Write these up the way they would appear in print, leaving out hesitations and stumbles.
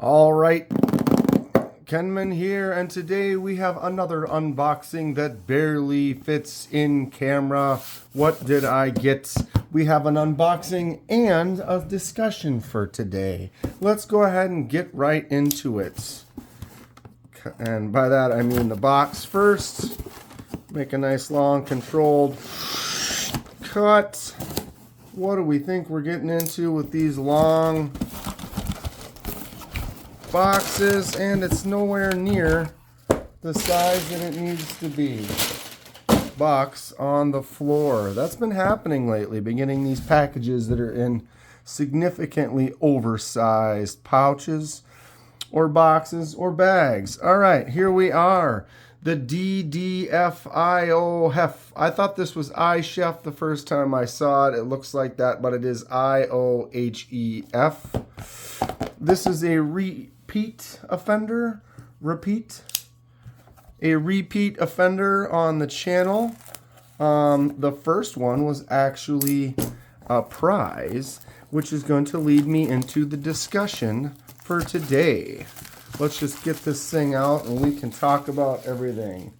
All right, Kenman here, and today we have another unboxing that barely fits in camera. What did I get? We have an unboxing and a discussion for today. Let's go ahead and get right into it. And by that I mean the box first. Make a nice long controlled cut. What do we think we're getting into with these long boxes? And it's nowhere near the size that it needs to be. Box on the floor. That's been happening lately, been getting these packages that are in significantly oversized pouches or boxes or bags. All right, here we are. The iohEF. I thought this was iohEF the first time I saw it. It looks like that, but it is iohEF. This is a repeat offender on the channel. The first one was actually a prize, which is going to lead me into the discussion for today. Let's just get this thing out and we can talk about everything.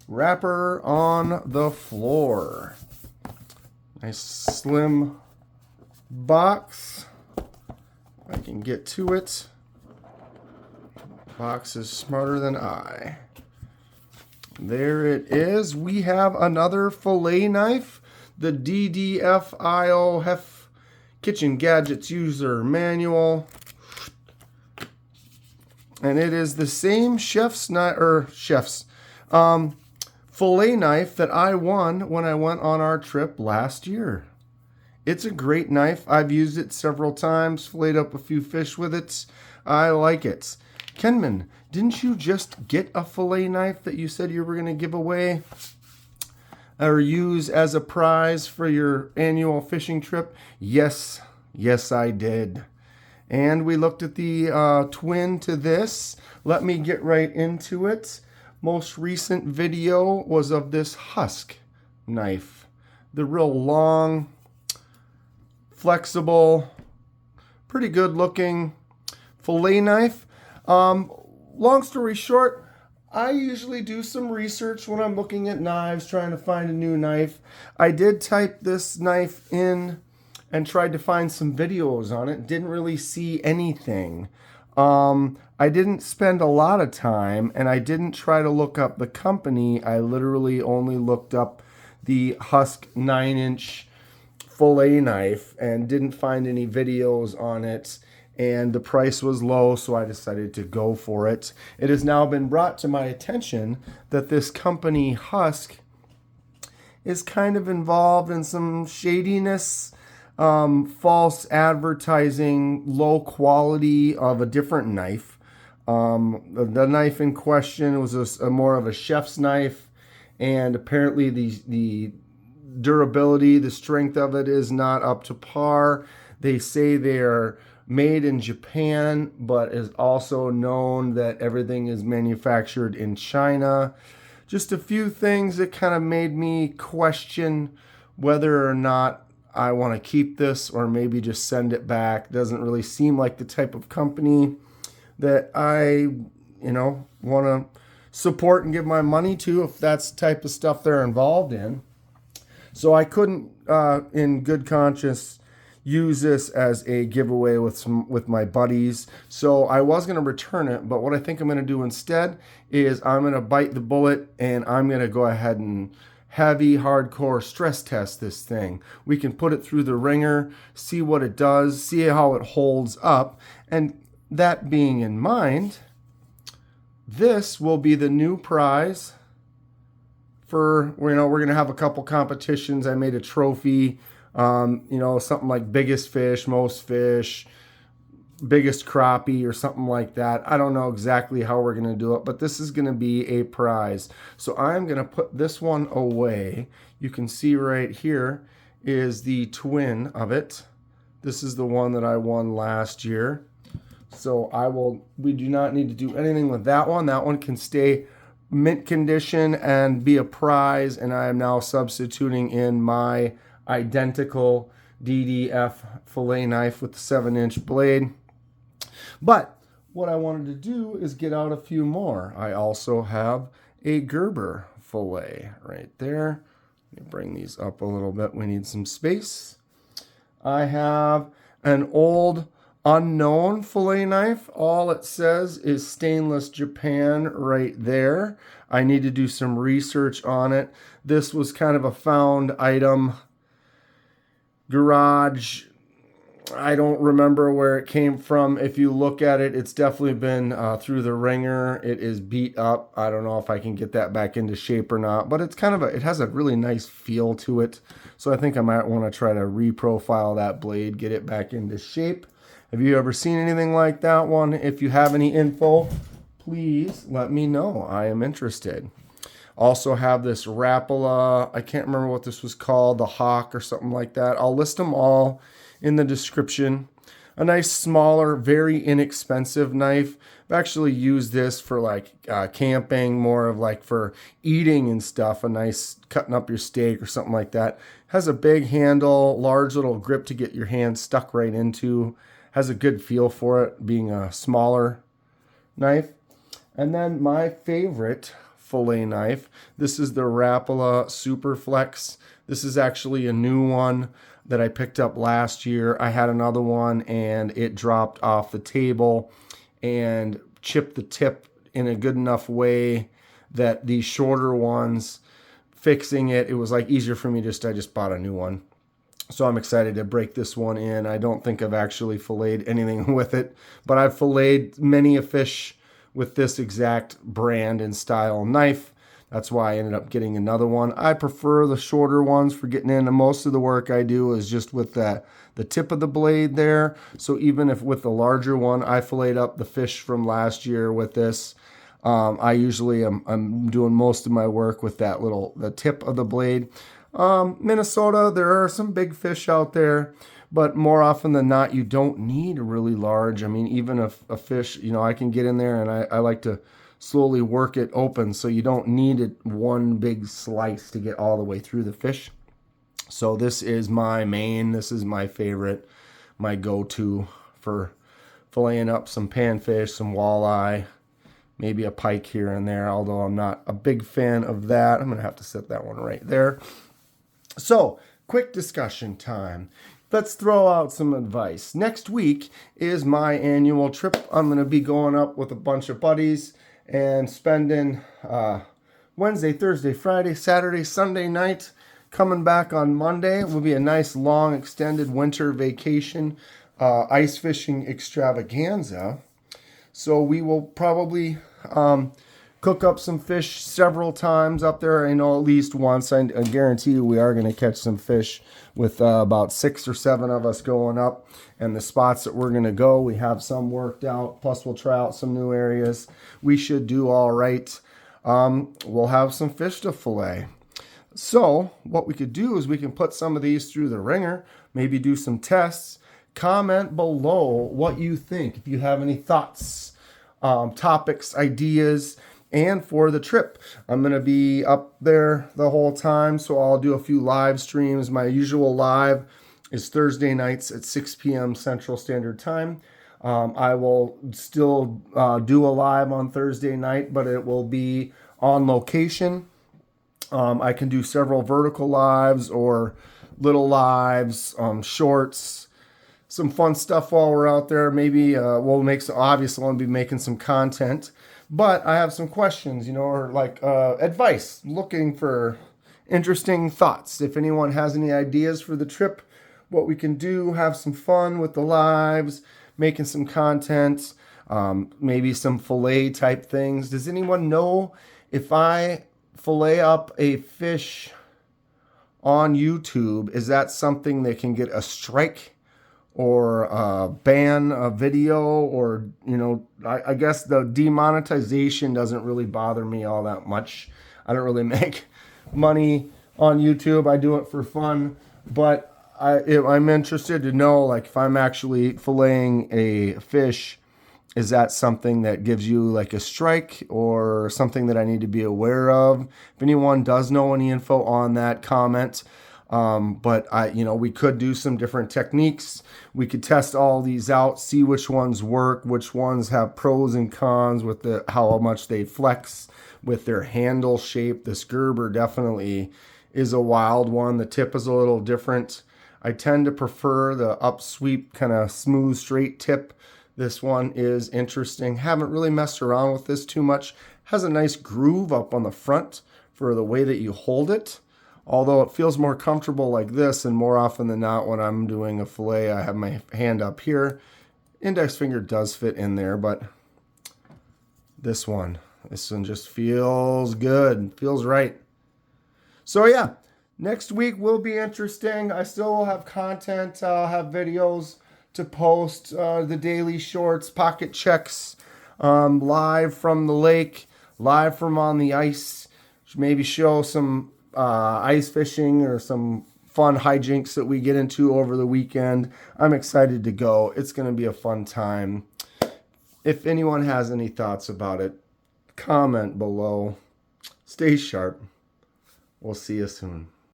Wrapper on the floor. Nice slim box. I can get to it. Box is smarter than I. There it is. We have another fillet knife. The iohEF Kitchen Gadgets User Manual. And it is the same fillet knife that I won when I went on our trip last year. It's a great knife. I've used it several times, filleted up a few fish with it. I like it. Kenman, didn't you just get a fillet knife that you said you were going to give away or use as a prize for your annual fishing trip? Yes, I did. And we looked at the twin to this. Let me get right into it. Most recent video was of this husk knife. The real long, flexible, pretty good looking fillet knife. Long story short, I usually do some research when I'm looking at knives, trying to find a new knife. I did type this knife in and tried to find some videos on it. Didn't really see anything. I didn't spend a lot of time, and I didn't try to look up the company. I literally only looked up the Husk 9-inch fillet knife and didn't find any videos on it. And the price was low, so I decided to go for it. It has now been brought to my attention that this company, Husk, is kind of involved in some shadiness, false advertising, low quality of a different knife. The knife in question was more of a chef's knife, and apparently the durability, the strength of it is not up to par. They say they're made in Japan, but is also known that everything is manufactured in China. Just a few things that kind of made me question whether or not I want to keep this or maybe just send it back. Doesn't really seem like the type of company that I, want to support and give my money to if that's the type of stuff they're involved in. So I couldn't, in good conscience, use this as a giveaway with my buddies. So I was going to return it, but what I think I'm going to do instead is I'm going to bite the bullet and I'm going to go ahead and heavy, hardcore stress test this thing. We can put it through the ringer, see what it does, see how it holds up. And that being in mind, this will be the new prize for, we're going to have a couple competitions. I made a trophy, something like biggest fish, most fish, biggest crappie or something like that. I don't know exactly how we're going to do it, but this is going to be a prize. So I'm going to put this one away. You can see right here is the twin of it. This is the one that I won last year. So we do not need to do anything with that one. That one can stay mint condition and be a prize. And I am now substituting in my identical DDF fillet knife with the 7-inch blade. But what I wanted to do is get out a few more. I also have a Gerber fillet right there. Let me bring these up a little bit. We need some space. I have an old unknown fillet knife. All it says is stainless Japan right there. I need to do some research on it. This was kind of a found item, garage. I don't remember where it came from. If you look at it, it's definitely been through the ringer. It is beat up. I don't know if I can get that back into shape or not, but it's kind of it has a really nice feel to it. So I think I might want to try to reprofile that blade, get it back into shape. Have you ever seen anything like that one? If you have any info, please let me know. I am interested. Also have this Rapala. I can't remember what this was called, the Hawk or something like that. I'll list them all in the description. A nice, smaller, very inexpensive knife. I've actually used this for like camping, more of like for eating and stuff. A nice cutting up your steak or something like that. Has a big handle, large little grip to get your hand stuck right into. Has a good feel for it, being a smaller knife. And then my favorite fillet knife. This is the Rapala Superflex. This is actually a new one that I picked up last year. I had another one and it dropped off the table and chipped the tip in a good enough way that these shorter ones, fixing it, it was like easier for me I just bought a new one. So I'm excited to break this one in. I don't think I've actually filleted anything with it, but I've filleted many a fish with this exact brand and style knife. That's why I ended up getting another one. I prefer the shorter ones for getting into most of the work I do is just with the tip of the blade there. So even if with the larger one, I filleted up the fish from last year with this. I usually I'm doing most of my work with that the tip of the blade. Minnesota, there are some big fish out there, but more often than not, you don't need a really large. I mean, even a fish, I can get in there and I like to slowly work it open, so you don't need it one big slice to get all the way through the fish. So this is my main, this is my favorite, my go-to for filleting up some panfish, some walleye, maybe a pike here and there, although I'm not a big fan of that. I'm going to have to set that one right there. So, quick discussion time. Let's throw out some advice. Next week is my annual trip. I'm going to be going up with a bunch of buddies and spending Wednesday, Thursday, Friday, Saturday, Sunday night. Coming back on Monday will be a nice long extended winter vacation ice fishing extravaganza. So we will probably cook up some fish several times up there. I know at least once. I guarantee you we are going to catch some fish with about 6 or 7 of us going up. And the spots that we're going to go, we have some worked out. Plus we'll try out some new areas. We should do all right. We'll have some fish to fillet. So what we could do is we can put some of these through the ringer, maybe do some tests. Comment below what you think. If you have any thoughts, topics, ideas, and for the trip. I'm going to be up there the whole time, so I'll do a few live streams. My usual live is Thursday nights at 6 p.m. Central Standard Time. I will still do a live on Thursday night, but it will be on location. I can do several vertical lives or little lives, shorts, some fun stuff while we're out there. Maybe we'll make some, obviously I'll be making some content, but I have some questions, or like advice, looking for interesting thoughts. If anyone has any ideas for the trip, what we can do, have some fun with the lives, making some content, maybe some fillet type things. Does anyone know if I fillet up a fish on YouTube, is that something that can get a strike or ban a video? Or, I guess the demonetization doesn't really bother me all that much. I don't really make money on YouTube. I do it for fun, but I'm interested to know, like, if I'm actually filleting a fish, is that something that gives you like a strike or something that I need to be aware of? If anyone does know any info on that, comment. But we could do some different techniques. We could test all these out, see which ones work, which ones have pros and cons with how much they flex with their handle shape. This Gerber definitely is a wild one. The tip is a little different. I tend to prefer the upsweep, kind of smooth, straight tip. This one is interesting. Haven't really messed around with this too much. Has a nice groove up on the front for the way that you hold it. Although it feels more comfortable like this, and more often than not when I'm doing a fillet, I have my hand up here. Index finger does fit in there, but this one just feels good, feels right. So yeah, next week will be interesting. I still will have content. I'll have videos to post, the daily shorts, pocket checks, live from the lake, live from on the ice. Maybe show some ice fishing or some fun hijinks that we get into over the weekend. I'm excited to go. It's going to be a fun time. If anyone has any thoughts about it, comment below. Stay sharp. We'll see you soon.